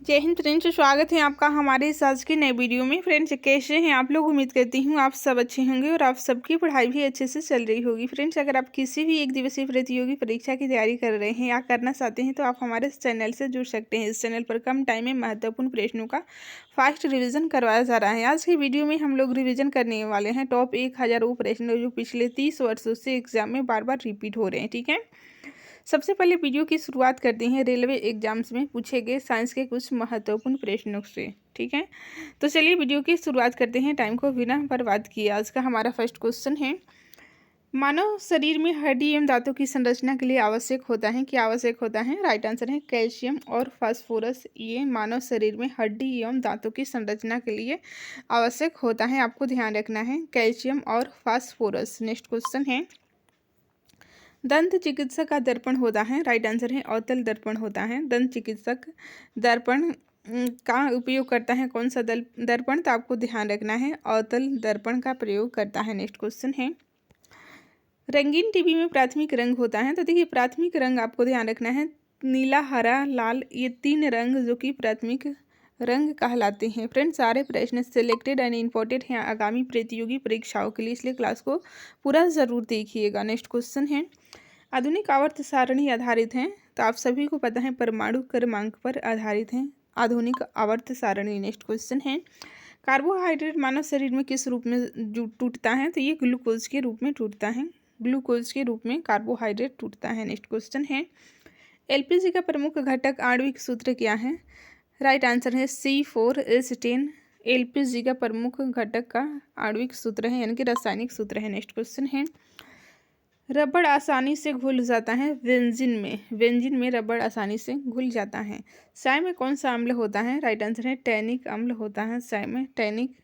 जय हिंद फ्रेंड्स, स्वागत है आपका हमारे इस आज की नए वीडियो में। फ्रेंड्स, कैसे हैं आप लोग? उम्मीद करती हूँ आप सब अच्छे होंगे और आप सबकी पढ़ाई भी अच्छे से चल रही होगी। फ्रेंड्स, अगर आप किसी भी एक दिवसीय प्रतियोगी परीक्षा की तैयारी कर रहे हैं या करना चाहते हैं तो आप हमारे इस चैनल से जुड़ सकते हैं। इस चैनल पर कम टाइम में महत्वपूर्ण प्रश्नों का फास्ट रिविजन करवाया जा रहा है। आज की वीडियो में हम लोग रिविजन करने वाले हैं टॉप 1000 वो प्रश्न जो पिछले 30 वर्षों से एग्जाम में बार बार रिपीट हो रहे हैं। ठीक है, सबसे पहले वीडियो की शुरुआत करते हैं रेलवे एग्जाम्स में पूछे गए साइंस के कुछ महत्वपूर्ण प्रश्नों से। ठीक है, तो चलिए वीडियो की शुरुआत करते हैं टाइम को बिना बर्बाद किए। आज का हमारा फर्स्ट क्वेश्चन है, मानव शरीर में हड्डी एवं दांतों की संरचना के लिए आवश्यक होता है। क्या आवश्यक होता है? राइट आंसर है कैल्शियम और फास्फोरस। ये मानव शरीर में हड्डी एवं दांतों की संरचना के लिए आवश्यक होता है, आपको ध्यान रखना है, कैल्शियम और फास्फोरस। नेक्स्ट क्वेश्चन है, दंत चिकित्सक का दर्पण होता है। राइट आंसर है अवतल दर्पण होता है। दंत चिकित्सक दर्पण का उपयोग करता है। कौन सा दर्पण? तो आपको ध्यान रखना है अवतल दर्पण का प्रयोग करता है। नेक्स्ट क्वेश्चन है, रंगीन टीवी में प्राथमिक रंग होता है। तो देखिए, प्राथमिक रंग आपको ध्यान रखना है नीला, हरा, लाल, ये 3 रंग जो कि प्राथमिक रंग कहलाते हैं। फ्रेंड्स, सारे प्रश्न सिलेक्टेड एंड इम्पोर्टेड हैं आगामी प्रतियोगी परीक्षाओं के लिए, इसलिए क्लास को पूरा ज़रूर देखिएगा। नेक्स्ट क्वेश्चन है, आधुनिक आवर्त सारणी आधारित हैं। तो आप सभी को पता है परमाणु क्रमांक पर आधारित हैं आधुनिक आवर्त सारणी। नेक्स्ट क्वेश्चन है, कार्बोहाइड्रेट मानव शरीर में किस रूप में टूटता है? तो ये ग्लूकोज के रूप में टूटता है। ग्लूकोज के रूप में कार्बोहाइड्रेट टूटता है। नेक्स्ट क्वेश्चन है, एलपीजी का प्रमुख घटक आणविक सूत्र क्या है? राइट आंसर है C4H10। एलपीजी का प्रमुख घटक का आणविक सूत्र है, यानी कि रासायनिक सूत्र है। नेक्स्ट क्वेश्चन है, रबड़ आसानी से घुल जाता है बेंजीन में। बेंजीन में रबड़ आसानी से घुल जाता है। चाय में कौन सा अम्ल होता है? राइट आंसर है टैनिक अम्ल होता है। चाय में टैनिक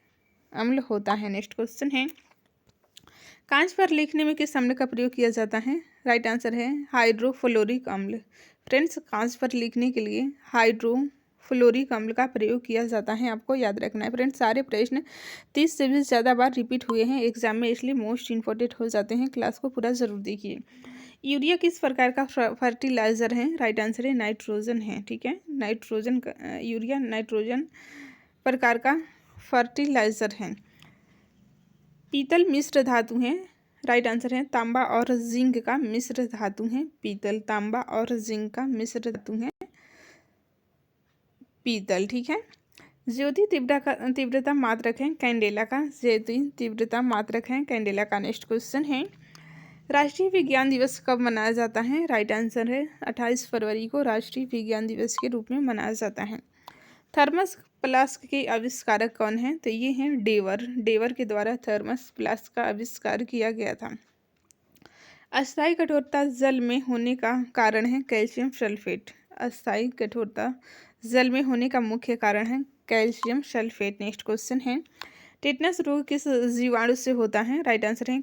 अम्ल होता है। नेक्स्ट क्वेश्चन है, कांच पर लिखने में किस अम्ल का प्रयोग किया जाता है? राइट आंसर है हाइड्रोफ्लोरिक अम्ल। फ्रेंड्स, कांच पर लिखने के लिए हाइड्रोफ्लोरिक अम्ल का प्रयोग किया जाता है, आपको याद रखना है। फ्रेंड्स, सारे प्रश्न 30 से भी ज़्यादा बार रिपीट हुए हैं एग्जाम में, इसलिए मोस्ट इंपॉर्टेंट हो जाते हैं। क्लास को पूरा ज़रूर देखिए। यूरिया किस प्रकार का फर्टिलाइजर है? राइट आंसर है नाइट्रोजन है। ठीक है, नाइट्रोजन का यूरिया नाइट्रोजन प्रकार का फर्टिलाइजर है। पीतल मिश्र धातु है। राइट आंसर है तांबा और जिंक का मिश्र धातु है पीतल। तांबा और जिंक का मिश्र धातु है पीतल। ठीक है, ज्योति तीव्रता मात्रक है कैंडेला का। ज्योति तीव्रता मात्रक है कैंडेला का। नेक्स्ट क्वेश्चन है, राष्ट्रीय विज्ञान दिवस कब मनाया जाता है? राइट आंसर है 28 फरवरी को राष्ट्रीय विज्ञान दिवस के रूप में मनाया जाता है। थर्मस फ्लास्क के आविष्कारक कौन है? तो ये हैं डेवर। डेवर के द्वारा थर्मस फ्लास्क का आविष्कार किया गया था। अस्थायी कठोरता जल में होने का कारण है कैल्शियम सल्फेट। अस्थायी कठोरता जल में होने का मुख्य कारण है कैल्शियम सल्फेट। नेक्स्ट क्वेश्चन है, टेटनस रोग किस जीवाणु से होता है? राइट आंसर है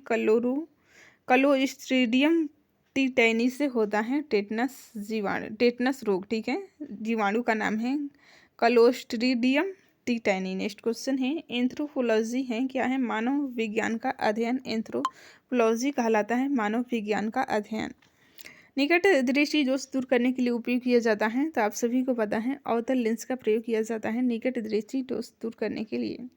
क्लोस्ट्रीडियम टीटैनी से होता है टेटनस जीवाणु, टेटनस रोग। ठीक है, जीवाणु का नाम है क्लोस्ट्रीडियम टीटैनी। नेक्स्ट क्वेश्चन है, एंथ्रोपोलॉजी है क्या है? मानव विज्ञान का अध्ययन एंथ्रोपोलॉजी कहलाता है, मानव विज्ञान का अध्ययन। निकट दृष्टि दोष दूर करने के लिए उपयोग किया जाता है। तो आप सभी को पता है अवतल लेंस का प्रयोग किया जाता है निकट दृष्टि दोष दूर करने के लिए।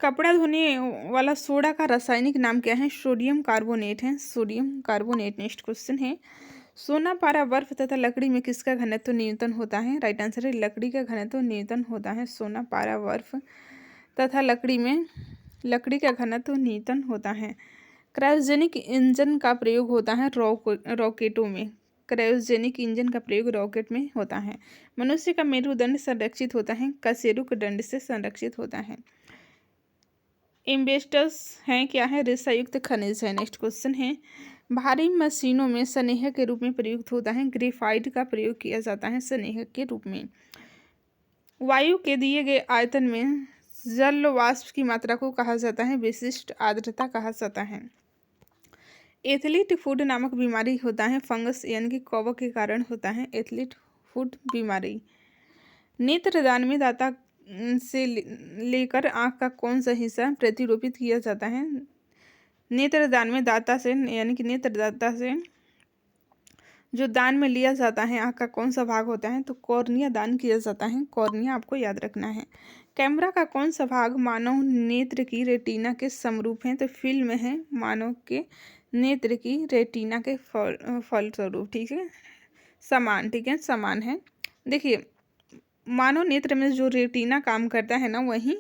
कपड़ा धोने वाला सोडा का रासायनिक नाम क्या है? सोडियम कार्बोनेट है, सोडियम कार्बोनेट। नेक्स्ट क्वेश्चन है, सोना, पारा, बर्फ तथा लकड़ी में किसका घनत्व न्यूनतम होता है? राइट आंसर है लकड़ी का घनत्व न्यूनतम होता है। सोना, पारा, बर्फ तथा लकड़ी में लकड़ी का घनत्व न्यूनतम होता है। क्रायोजेनिक इंजन का प्रयोग होता है रॉकेटों में। क्रायोजेनिक इंजन का प्रयोग रॉकेट में होता है। मनुष्य का मेरुदंड संरक्षित होता है कशेरुक दंड से संरक्षित होता है। इम्बेस्टस है क्या है? रेशायुक्त खनिज है। नेक्स्ट क्वेश्चन है, भारी मशीनों में संनेहक के रूप में प्रयुक्त होता है ग्रेफाइट का प्रयोग किया जाता है संनेहक के रूप में। वायु के दिए गए आयतन में जल वाष्प की मात्रा को कहा जाता है विशिष्ट आर्द्रता कहा जाता है। एथलीट फूड नामक बीमारी होता है फंगस यानी कि कवक के कारण होता है एथलीट फूड बीमारी। नेत्रदान में दाता से लेकर आँख का कौन सा हिस्सा प्रतिरोपित किया जाता है? नेत्रदान में दाता से यानी कि नेत्रदाता से जो दान में लिया जाता है आँख का कौन सा भाग होता है? तो कॉर्निया दान किया जाता है, कॉर्निया आपको याद रखना है। कैमरा का कौन सा भाग मानव नेत्र की रेटिना के समरूप है? तो फिल्म है मानव के नेत्र की रेटिना के फलस्वरूप, ठीक है, समान, ठीक है, समान है। देखिए मानव नेत्र में जो रेटिना काम करता है ना, वही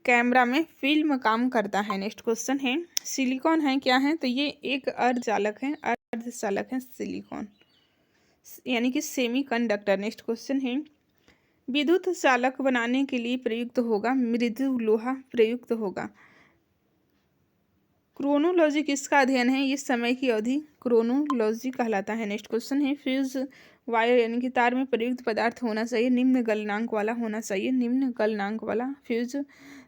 कैमरा में फिल्म काम करता है। नेक्स्ट क्वेश्चन है सिलिकॉन है क्या है? तो ये एक अर्धचालक है, अर्धचालक है सिलिकॉन, यानी कि सेमी कंडक्टर। नेक्स्ट क्वेश्चन है विद्युत चालक बनाने के लिए प्रयुक्त होगा मृदु लोहा प्रयुक्त होगा। क्रोनोलॉजी किसका अध्ययन है? ये समय की अवधि क्रोनोलॉजी कहलाता है। नेक्स्ट क्वेश्चन है फ्यूज वायर यानी कि तार में प्रयुक्त पदार्थ होना चाहिए निम्न गलनांक वाला होना चाहिए, निम्न गलनांक वाला फ्यूज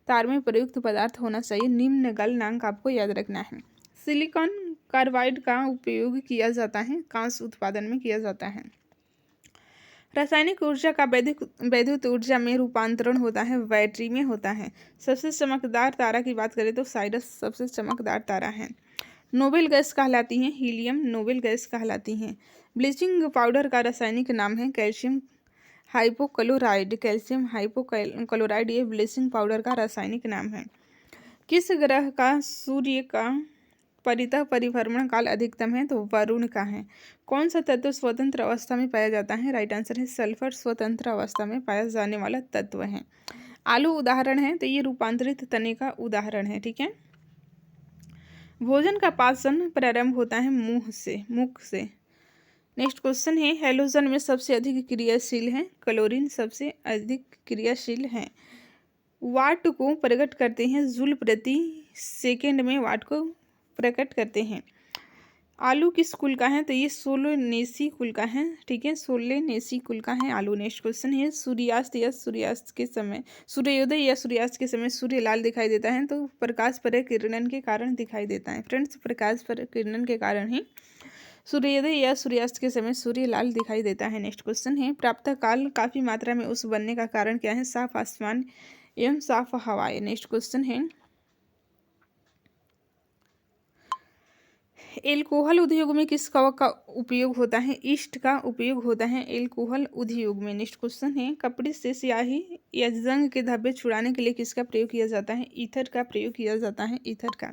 तार में प्रयुक्त पदार्थ होना चाहिए, निम्न गलनांक आपको याद रखना है। सिलिकॉन कार्बाइड का उपयोग किया जाता है कांस्य उत्पादन में किया जाता है। रासायनिक ऊर्जा का वैद्युत ऊर्जा में रूपांतरण होता है बैटरी में होता है। सबसे चमकदार तारा की बात करें तो साइरस सबसे चमकदार तारा है। नोबेल गैस कहलाती है हीलियम, नोबेल गैस कहलाती है। ब्लीचिंग पाउडर का रासायनिक नाम है कैल्शियम हाइपोक्लोराइड, कैल्शियम हाइपोक्लोराइड ये ब्लीचिंग पाउडर का रासायनिक नाम है। किस ग्रह का सूर्य का परितः परिभ्रमण काल अधिकतम है? तो वरुण का है। कौन सा तत्व स्वतंत्र अवस्था में पाया जाता है? राइट आंसर है सल्फर स्वतंत्र अवस्था में पाया जाने वाला तत्व है। आलू उदाहरण है, तो ये रूपांतरित तने का उदाहरण है, ठीक है। भोजन का पाचन प्रारंभ होता है मुंह से, मुख से। नेक्स्ट क्वेश्चन है हैलोजन में सबसे अधिक क्रियाशील है क्लोरीन सबसे अधिक क्रियाशील है। वाट को प्रकट करते हैं जूल प्रति सेकेंड में वाट को प्रकट करते हैं। आलू किस कुल का है? तो ये सोलेनेसी कुल का है, ठीक है, सोलेनेसी कुल का है आलू। नेक्स्ट क्वेश्चन है सूर्यास्त या सूर्यास्त के समय, सूर्योदय या सूर्यास्त के समय सूर्य लाल दिखाई देता है? तो प्रकाश परिकिरणन के कारण दिखाई देता है। फ्रेंड्स प्रकाश परिकिरणन के कारण ही सूर्योदय या सूर्यास्त के समय सूर्य लाल दिखाई देता है। नेक्स्ट क्वेश्चन है प्राप्त काल काफी मात्रा में उस बनने का कारण क्या है? साफ आसमान एवं साफ हवाएं। नेक्स्ट क्वेश्चन है एल्कोहल उद्योग में किस कवक का उपयोग होता है? ईस्ट का उपयोग होता है एल्कोहल उद्योग में। नेक्स्ट क्वेश्चन है कपड़े से स्याही या जंग के धब्बे छुड़ाने के लिए किसका प्रयोग किया जाता है? ईथर का प्रयोग किया जाता है, ईथर का।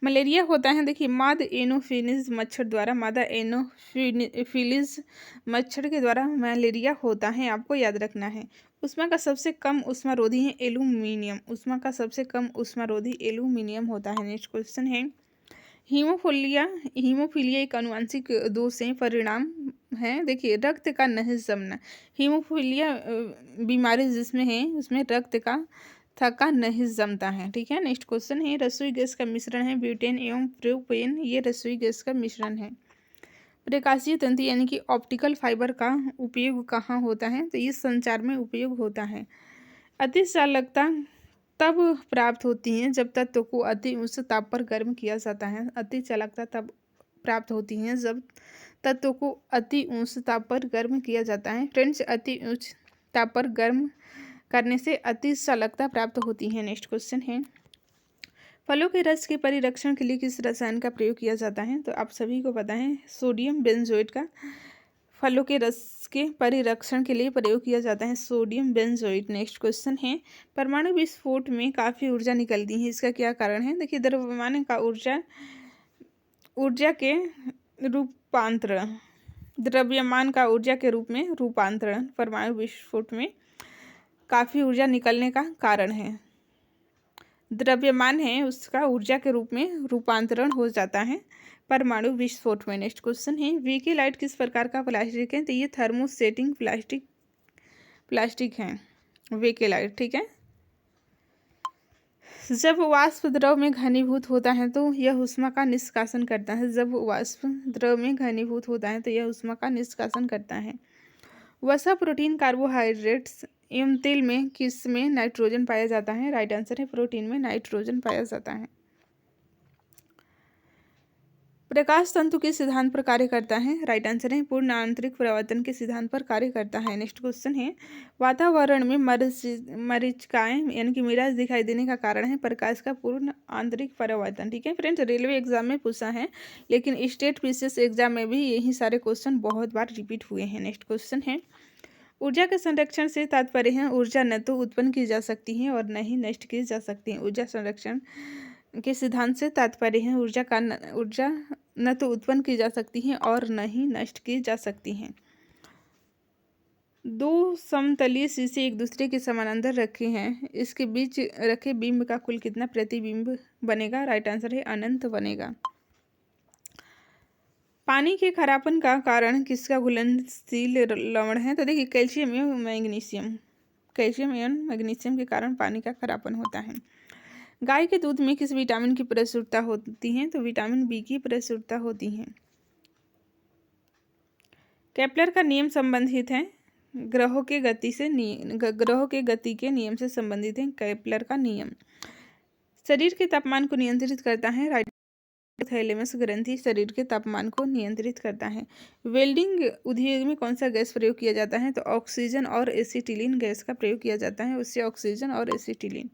मलेरिया होता है, देखिए माद एनोफिलीज मच्छर द्वारा, मादा एनोफिलीज मच्छर के द्वारा मलेरिया होता है, आपको याद रखना है। उष्मा का सबसे कम उष्मारोधी है एल्यूमिनियम, उष्मा का सबसे कम उष्मारोधी एल्यूमिनियम होता है। नेक्स्ट क्वेश्चन है हीमोफीलिया एक आनुवंशिक दोष है परिणाम है, देखिए रक्त का नहीं जमना। हीमोफीलिया बीमारी जिसमें है उसमें रक्त का थका नहीं जमता है, ठीक है। नेक्स्ट क्वेश्चन है रसोई गैस का मिश्रण है ब्यूटेन एवं प्रोपेन, ये रसोई गैस का मिश्रण है। प्रकाशीय तंतु यानी कि ऑप्टिकल फाइबर का उपयोग कहाँ होता है? तो ये संचार में उपयोग होता है। अति चालकता तब प्राप्त होती हैं जब तत्व को अति उच्च ताप पर गर्म किया जाता है। अति चालकता तब प्राप्त होती हैं जब तत्व को अति उच्च ताप पर गर्म किया जाता है। फ्रेंड्स अति उच्च ताप पर गर्म करने से अति चालकता प्राप्त होती है। नेक्स्ट क्वेश्चन है फलों के रस के परिरक्षण के लिए किस रसायन का प्रयोग किया जाता है? तो आप सभी को पता है सोडियम बेंजोएट का फलों के रस के परिरक्षण के लिए प्रयोग किया जाता है, सोडियम बेंजोएट। नेक्स्ट क्वेश्चन है परमाणु विस्फोट में काफ़ी ऊर्जा निकलती है, इसका क्या कारण है? देखिए द्रव्यमान का ऊर्जा के रूपांतरण, द्रव्यमान का ऊर्जा के रूप में रूपांतरण परमाणु विस्फोट में काफ़ी ऊर्जा निकलने का कारण है। द्रव्यमान है उसका ऊर्जा के रूप में रूपांतरण हो जाता है परमाणु विस्फोट में। नेक्स्ट क्वेश्चन है वीके लाइट किस प्रकार का प्लास्टिक है? तो ये थर्मोसेटिंग प्लास्टिक है वीके लाइट, ठीक है। जब वाष्प द्रव में घनीभूत होता है तो यह ऊष्मा का निष्कासन करता है, जब वाष्प द्रव में घनीभूत होता है तो यह ऊष्मा का निष्कासन करता है। वसा प्रोटीन कार्बोहाइड्रेट्स एवं तेल में किस में नाइट्रोजन पाया जाता है? राइट आंसर है प्रोटीन में नाइट्रोजन पाया जाता है। प्रकाश तंतु किस सिद्धांत पर कार्य करता है? राइट आंसर है पूर्ण आंतरिक परावर्तन के सिद्धांत पर कार्य करता है। नेक्स्ट क्वेश्चन है, वातावरण में मरीचिकाएं यानी कि मिराज दिखाई देने का कारण है प्रकाश का पूर्ण आंतरिक परावर्तन। ठीक है फ्रेंड्स, रेलवे एग्जाम में पूछा है, लेकिन स्टेट पीसीएस एग्जाम में भी यही सारे क्वेश्चन बहुत बार रिपीट हुए हैं। नेक्स्ट क्वेश्चन है, ऊर्जा के संरक्षण से तात्पर्य है ऊर्जा न तो उत्पन्न की जा सकती है और न ही नष्ट की जा सकती है। ऊर्जा संरक्षण के सिद्धांत से तात्पर्य है ऊर्जा न तो उत्पन्न की जा सकती है और न ही नष्ट की जा सकती है। दो समतलीय शीशे एक दूसरे के समानांतर रखे हैं, इसके बीच रखे बिंब का कुल कितना प्रतिबिंब बनेगा? राइट आंसर है अनंत बनेगा। पानी के खरापन का कारण किसका घुलनशील लवण है? तो देखिए कैल्शियम एवं मैग्नीशियम, कैल्शियम एवं मैग्नीशियम के कारण पानी का खरापन होता है। गाय के दूध में किस विटामिन की प्रचुरता होती है? तो विटामिन बी की प्रचुरता होती है। केपलर का नियम संबंधित है ग्रहों के गति के नियम से संबंधित है केपलर का नियम। शरीर के तापमान को नियंत्रित करता है राइट थैलेमस ग्रंथि शरीर के तापमान को नियंत्रित करता है। वेल्डिंग उद्योग में कौन सा गैस प्रयोग किया जाता है? तो ऑक्सीजन और एसिटिलीन गैस का प्रयोग किया जाता है, उससे ऑक्सीजन और एसिटिलीन।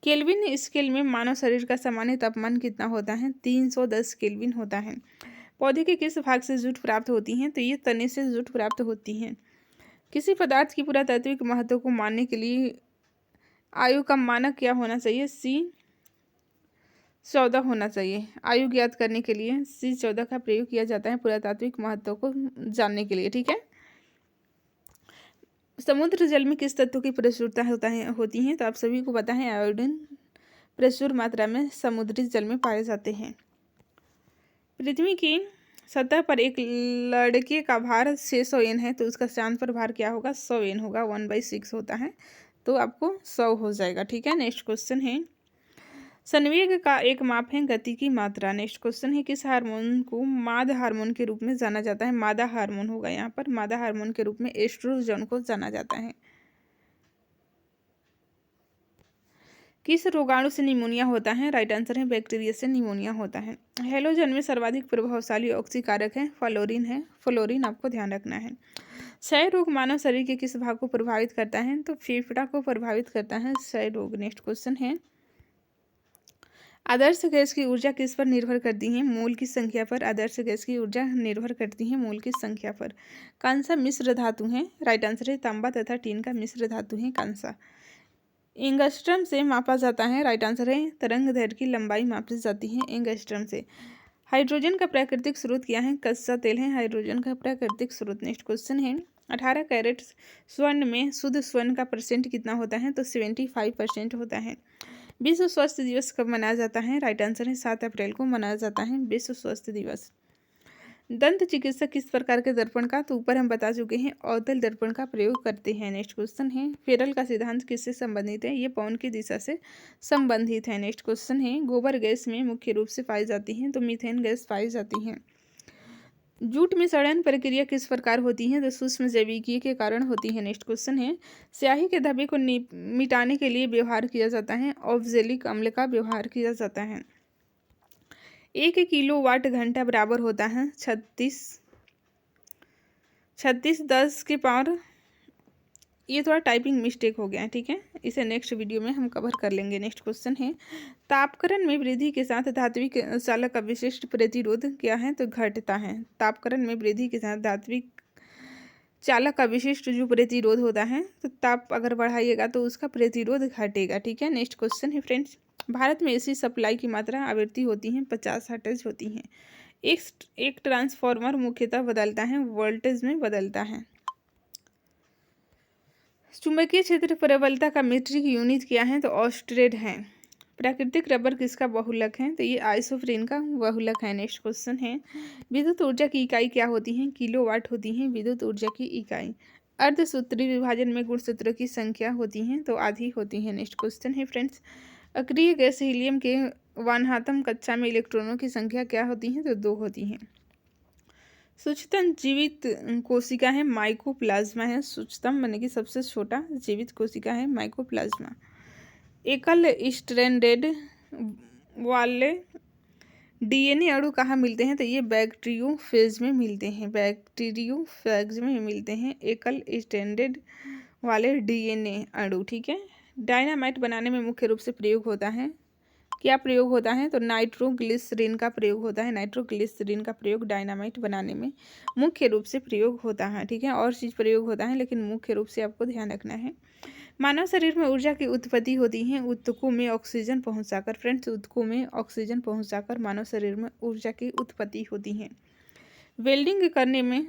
केल्विन स्केल में मानव शरीर का सामान्य तापमान कितना होता है? 310 केल्विन होता है। पौधे के किस भाग से जूट प्राप्त होती है? तो ये तने से जूट प्राप्त होती है। किसी पदार्थ की पुरातात्विक महत्व को मानने के लिए आयु का मानक क्या होना चाहिए? C14 होना चाहिए। आयु ज्ञात करने के लिए C14 का प्रयोग किया जाता है पुरातात्विक महत्व को जानने के लिए। ठीक है, समुद्र जल में किस तत्व की प्रचुरता होती है? तो आप सभी को पता है आयोडीन प्रचुर मात्रा में समुद्री जल में पाए जाते हैं। पृथ्वी की सतह पर एक लड़के का भार 600 N है, तो उसका चांद पर भार क्या होगा? 100 N होगा, 1/6 होता है, तो आपको 100 हो जाएगा। ठीक है, नेक्स्ट क्वेश्चन है, संवेग का एक माप है गति की मात्रा। नेक्स्ट क्वेश्चन है, किस हार्मोन को मादा हार्मोन के रूप में जाना जाता है? मादा हार्मोन होगा यहाँ पर, मादा हार्मोन के रूप में एस्ट्रोजन को जाना जाता है। किस रोगाणु से निमोनिया होता है? राइट आंसर है बैक्टीरिया से निमोनिया होता है। हेलोजन में सर्वाधिक प्रभावशाली ऑक्सीकारक है फ्लोरीन है, फ्लोरीन आपको ध्यान रखना है। क्षय रोग मानव शरीर के किस भाग को प्रभावित करता है? तो फेफड़ा को प्रभावित करता है क्षय रोग। नेक्स्ट क्वेश्चन है, आदर्श गैस की ऊर्जा किस पर निर्भर करती है? मोल की संख्या पर। आदर्श गैस की ऊर्जा निर्भर करती है मोल की संख्या पर। कांसा मिश्र धातु है, राइट आंसर है तांबा तथा टीन का मिश्र धातु है कांसा। एंगस्ट्रम से मापा जाता है, राइट आंसर है तरंग दैर्घ्य की लंबाई मापी जाती है एंगस्ट्रम से। हाइड्रोजन का प्राकृतिक स्रोत क्या है? कच्चा तेल है हाइड्रोजन का प्राकृतिक स्रोत। नेक्स्ट क्वेश्चन है, 18 कैरेट स्वर्ण में शुद्ध स्वर्ण का परसेंट कितना होता है? तो 75% होता है। विश्व स्वास्थ्य दिवस कब मनाया जाता है? राइट आंसर है 7 अप्रैल को मनाया जाता है विश्व स्वास्थ्य दिवस। दंत चिकित्सक किस प्रकार के दर्पण का, तो ऊपर हम बता चुके हैं, अवतल दर्पण का प्रयोग करते हैं। नेक्स्ट क्वेश्चन है, फेरल का सिद्धांत किससे संबंधित है? ये पवन की दिशा से संबंधित है। नेक्स्ट क्वेश्चन है, गोबर गैस में मुख्य रूप से पाई जाती है, तो मीथेन गैस पाई जाती है। जूट में सड़न प्रक्रिया किस प्रकार होती है? तो सूक्ष्म जैविकी के कारण होती है। नेक्स्ट क्वेश्चन है, स्याही के धब्बे को मिटाने के लिए व्यवहार किया जाता है ऑक्जेलिक अम्ल का व्यवहार किया जाता है। 1 किलोवाट घंटा बराबर होता है 36 10 के पावर। ये थोड़ा टाइपिंग मिस्टेक हो गया है, ठीक है, इसे नेक्स्ट वीडियो में हम कवर कर लेंगे। नेक्स्ट क्वेश्चन है, तापकरण में वृद्धि के साथ धात्विक चालक का विशिष्ट प्रतिरोध क्या है? तो घटता है। तापकरण में वृद्धि के साथ धात्विक चालक का विशिष्ट जो प्रतिरोध होता है, तो ताप अगर बढ़ाइएगा तो उसका प्रतिरोध घटेगा। ठीक है, नेक्स्ट क्वेश्चन है फ्रेंड्स, भारत में एसी सप्लाई की मात्रा आवृत्ति होती है 50 हर्ट्ज होती है। एक ट्रांसफार्मर मुख्यतः बदलता है वोल्टेज में बदलता है। चुंबकीय क्षेत्र प्रबलता का मीट्रिक यूनिट क्या है? तो ऑस्टेड है। प्राकृतिक रबर किसका बहुलक है? तो ये आइसोप्रीन का बहुलक है। नेक्स्ट क्वेश्चन है, विद्युत ऊर्जा की इकाई क्या होती है? किलोवाट होती है विद्युत ऊर्जा की इकाई। अर्धसूत्री विभाजन में गुणसूत्रों की संख्या होती है, तो आधी होती है। नेक्स्ट क्वेश्चन है फ्रेंड्स, अक्रिय गैस हीलियम के वानहातम कक्षा में इलेक्ट्रॉनों की संख्या क्या होती है? तो 2 होती है। सूक्ष्मतम जीवित कोशिका है माइकोप्लाज्मा है, सूक्ष्मतम माने कि सबसे छोटा जीवित कोशिका है माइकोप्लाज्मा। एकल स्ट्रैंडेड वाले डीएनए अणु कहाँ मिलते हैं? तो ये बैक्टीरियोफेज में मिलते हैं, बैक्टीरियोफेज में मिलते हैं एकल स्टैंडर्ड वाले डीएनए अणु। ठीक है। डायनामाइट बनाने में मुख्य रूप से प्रयोग होता है, क्या प्रयोग होता है? तो नाइट्रोग्लिसरीन का प्रयोग होता है। नाइट्रोग्लिसरीन का प्रयोग डायनामाइट बनाने में मुख्य रूप से प्रयोग होता है। ठीक है। और चीज़ प्रयोग होता है, लेकिन मुख्य रूप से आपको ध्यान रखना है। मानव शरीर में ऊर्जा की उत्पत्ति होती है ऊतकों में ऑक्सीजन पहुंचाकर। फ्रेंड्स, ऊतकों में ऑक्सीजन पहुंचाकर मानव शरीर में ऊर्जा की उत्पत्ति होती है। वेल्डिंग करने में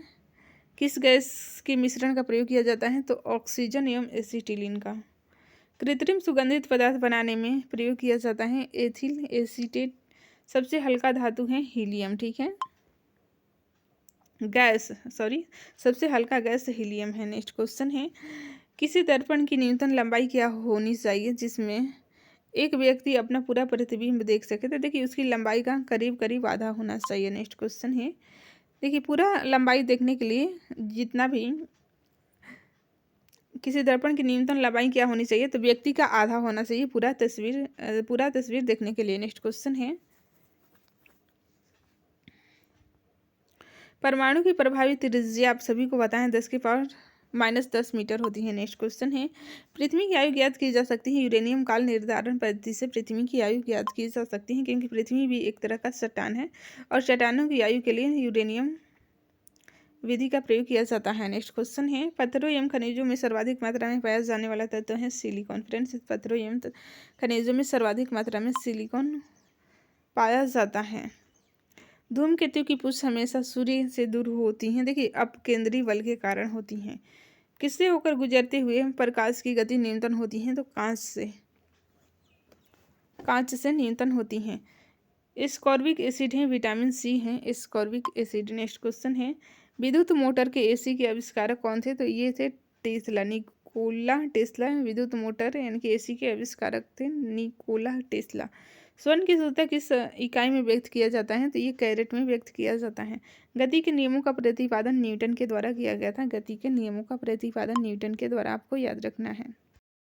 किस गैस के मिश्रण का प्रयोग किया जाता है? तो ऑक्सीजन एवं एसिटिलीन का। कृत्रिम सुगंधित पदार्थ बनाने में प्रयोग किया जाता है एथिल एसीटेट। सबसे हल्का धातु है हीलियम। ठीक है। सबसे हल्का गैस हीलियम है। नेक्स्ट क्वेश्चन है, किसी दर्पण की न्यूनतम लंबाई क्या होनी चाहिए जिसमें एक व्यक्ति अपना पूरा प्रतिबिंब देख सके? तो देखिए, उसकी लंबाई का करीब करीब आधा होना चाहिए। नेक्स्ट क्वेश्चन है, देखिए, पूरा लंबाई देखने के लिए जितना भी किसी दर्पण की न्यूनतम लंबाई क्या होनी चाहिए? तो व्यक्ति का आधा होना चाहिए पूरा तस्वीर देखने के लिए। नेक्स्ट क्वेश्चन है, परमाणु की प्रभावी त्रिज्या आप सभी को पता है 10⁻⁻10 मीटर होती है। नेक्स्ट क्वेश्चन है, पृथ्वी की आयु ज्ञात की जा सकती है यूरेनियम काल निर्धारण पद्धति से। पृथ्वी की आयु ज्ञात की जा सकती है क्योंकि पृथ्वी भी एक तरह का चट्टान है और चट्टानों की आयु के लिए यूरेनियम विधि का प्रयोग किया जाता है। नेक्स्ट क्वेश्चन है, पत्थरों एवं खनिजों में सर्वाधिक मात्रा में पाया जाने वाला तत्व है सिलिकॉन। फ्रेंड्स, पत्थरों एवं खनिजों में सर्वाधिक मात्रा में सिलिकॉन पाया जाता है। धूमकेतु की पूंछ हमेशा सूर्य से दूर होती हैं। देखिए, अपकेंद्री बल के कारण होती हैं। किससे होकर गुजरते हुए प्रकाश की गति न्यूनतम होती है? तो कांच से न्यूनतम होती हैं। एस्कॉर्बिक एसिड है, विटामिन सी है एस्कॉर्बिक एसिड। नेक्स्ट क्वेश्चन है, विद्युत मोटर के एसी के आविष्कारक कौन थे? तो ये थे टेस्ला, निकोला टेस्ला। विद्युत मोटर यानी कि एसी के आविष्कारक थे निकोला टेस्ला। स्वर्ण की शुद्धता किस इकाई में व्यक्त किया जाता है? तो ये कैरेट में व्यक्त किया जाता है। गति के नियमों का प्रतिपादन न्यूटन के द्वारा किया गया था। गति के नियमों का प्रतिपादन न्यूटन के द्वारा आपको याद रखना है।